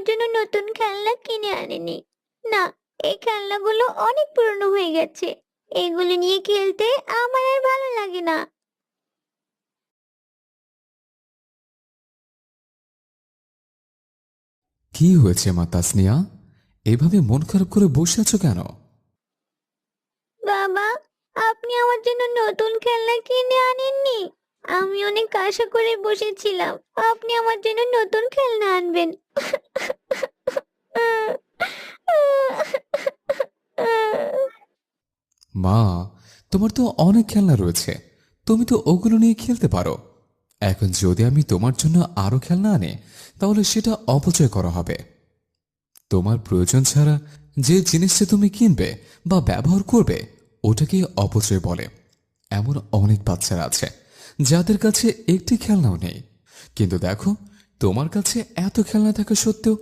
জন্য নতুন খেলনা কিনে আনেনি। না, এই খেলনাগুলো অনেক পুরনো হয়ে গেছে। এগুলো নিয়ে খেলতে আমার আর ভালো লাগে না। কি হয়েছে মা তাসনিয়া? এভাবে মন খারাপ করে বসে আছো কেন? বাবা, আপনি আমার জন্য নতুন খেলনা কিনে আনেননি। আমি অনেক আশা করে বসেছিলাম আপনি আমার জন্য নতুন খেলনা আনবেন। মা, তোমার তো অনেক খেলনা রয়েছে, তুমি তো ওগুলো নিয়ে খেলতে পারো। এখন যদি আমি তোমার জন্য আরো খেলনা আনি, তাহলে সেটা অপচয় করা হবে। তোমার প্রয়োজন ছাড়া যে জিনিসটা তুমি কিনবে বা ব্যবহার করবে, ওটাকে অপচয় বলে। এমন অনেক বাচ্চারা আছে যাদের কাছে একটি খেলনাও নেই, কিন্তু দেখো, তোমার কাছে এত খেলনা থাকা সত্ত্বেও